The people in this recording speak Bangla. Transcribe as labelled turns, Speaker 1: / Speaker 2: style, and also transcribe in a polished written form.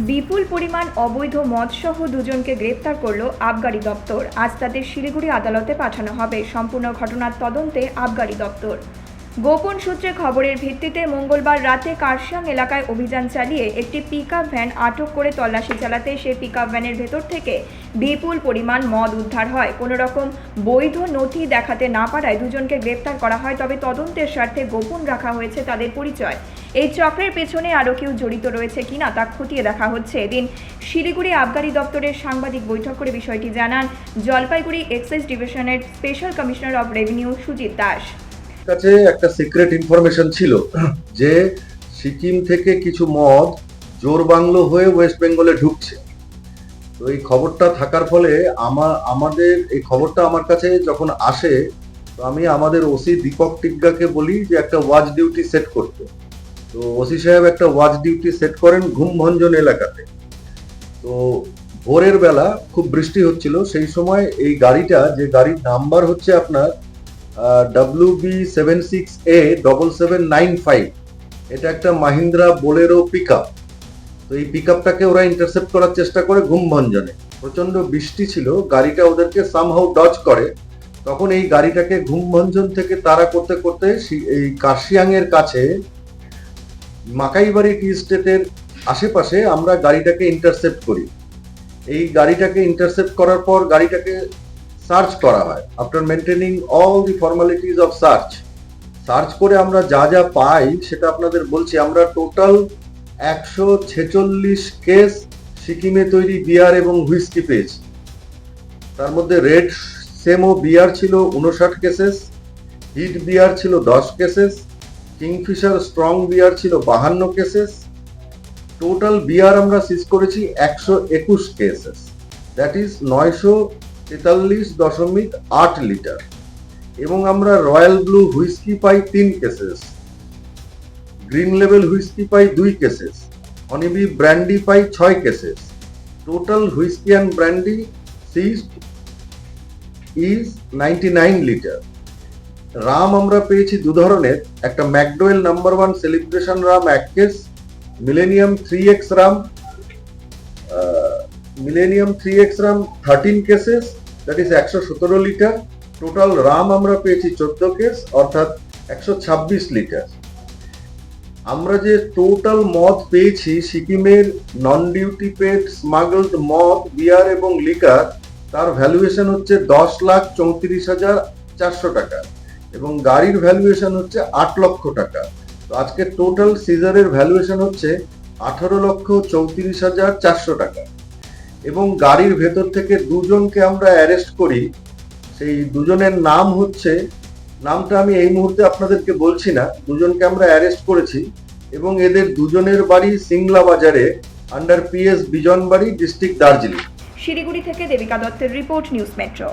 Speaker 1: বিপুল পরিমাণ অবৈধ মদসহ দুজনকে গ্রেপ্তার করল আবগারি দপ্তর। আজ তাদের শিলিগুড়ি আদালতে পাঠানো হবে। সম্পূর্ণ ঘটনার তদন্তে আবগারি দপ্তর। গোপন সূত্রে খবরের ভিত্তিতে মঙ্গলবার রাতে কার্শিয়াং এলাকায় অভিযান চালিয়ে একটি পিকআপ ভ্যান আটক করে তল্লাশি চালাতে সেই পিকআপ ভ্যানের ভেতর থেকে বিপুল পরিমাণ মদ উদ্ধার হয়। কোনো রকম বৈধ নথি দেখাতে না পারায় দুজনকে গ্রেপ্তার করা হয়, তবে তদন্তের স্বার্থে গোপন রাখা হয়েছে তাদের পরিচয়। এই চক্রের পেছনে আরও কেউ জড়িত রয়েছে কিনা তা খতিয়ে দেখা হচ্ছে। এদিন শিলিগুড়ি আবগারি দপ্তরের সাংবাদিক বৈঠক করে বিষয়টি জানান জলপাইগুড়ি এক্সাইজ ডিভিশনের special commissioner of revenue Sujit Das.
Speaker 2: কাছে একটা সিক্রেট ইনফরমেশন ছিল যে সিকিম থেকে কিছু মদ জোরবাংলো হয়ে ওয়েস্ট বেঙ্গলে ঢুকছে। তো এই খবরটা থাকার ফলে আমাদের এই খবরটা আমার কাছে যখন আসে, তো আমি আমাদের ওসি দীপক টিগ্গাকে বলি যে একটা ওয়াচ ডিউটি সেট করতে। তো ওসি সাহেব একটা ওয়াচ ডিউটি সেট করেন ঘুমভঞ্জন এলাকাতে। তো ভোরের বেলা খুব বৃষ্টি হচ্ছিল, সেই সময় এই গাড়িটা, যে গাড়ির নাম্বার হচ্ছে আপনার WB76A7795, এটা একটা মাহিন্দ্রা বোলেরো পিকআপ। তো এই পিকআপটাকে ওরা ইন্টারসেপ্ট করার চেষ্টা করে ঘুমভঞ্জনে। প্রচন্ড বৃষ্টি ছিল, গাড়িটা ওদেরকে সামহাউ ডজ করে। তখন এই গাড়িটাকে ঘুমভঞ্জন থেকে তাড়া করতে করতে এই কার্শিয়াং এর কাছে মাকাইবাড়ি টি স্টেটের আশেপাশে আমরা গাড়িটাকে ইন্টারসেপ্ট করি। এই গাড়িটাকে ইন্টারসেপ্ট করার পর গাড়িটাকে সার্চ করা হয়। After maintaining all the formalities of search করে আমরা যা যা পাই সেটা আপনাদের বলছি। আমরা টোটাল 146 কেস সিকিমে তৈরি বিয়ার এবং হুইস্কি পেয়েছি। তার মধ্যে রেড সেমো বিয়ার ছিল 59 কেসেস, হিট বিয়ার ছিল 10 কেসেস, কিংফিশার স্ট্রং বিয়ার ছিল 52 কেসেস। টোটাল বিয়ার আমরা সিজ করেছি 121 কেসেস, দ্যাট ইজ 943.8 লিটার। এবং আমরা রয়্যাল ব্লু হুইস্কি পাই 3 কেসেস, গ্রিন লেভেল হুইস্কি পাই 2 কেসেস, হনিবি ব্র্যান্ডি পাই 6 cases. Total whisky and brandy seized is 99 litre. Rum আমরা পেয়েছি দু ধরনের, একটা McDowell number 1 celebration rum 1 case, millennium 3X rum 13 cases, that is 117 litre. Total rum আমরা পেয়েছি 14 কেস, অর্থাৎ 126 লিটার। আমরা যে টোটাল মদ পেয়েছি সিকিমের নন ডিউটি পেড স্মাগলড মদ, বিয়ার এবং লিকার, তার ভ্যালুয়েশন হচ্ছে 10,34,400 টাকা এবং গাড়ির ভ্যালুয়েশন হচ্ছে 8 লক্ষ টাকা। তো আজকে টোটাল সিজারের ভ্যালুয়েশন হচ্ছে 18,34,400 টাকা। এবং গাড়ির ভেতর থেকে দুজনকে আমরা অ্যারেস্ট করি। সেই দুজনের নাম হচ্ছে, নামটা আমি এই মুহূর্তে আপনাদেরকে বলছি না, দুজনকে আমরা অ্যারেস্ট করেছি এবং এদের দুজনের বাড়ি সিংলা বাজারে, under PS Bijanbari, district Darjeeling.
Speaker 1: Siliguri থেকে দেবিকা দত্তের রিপোর্ট, নিউজ মেট্রো।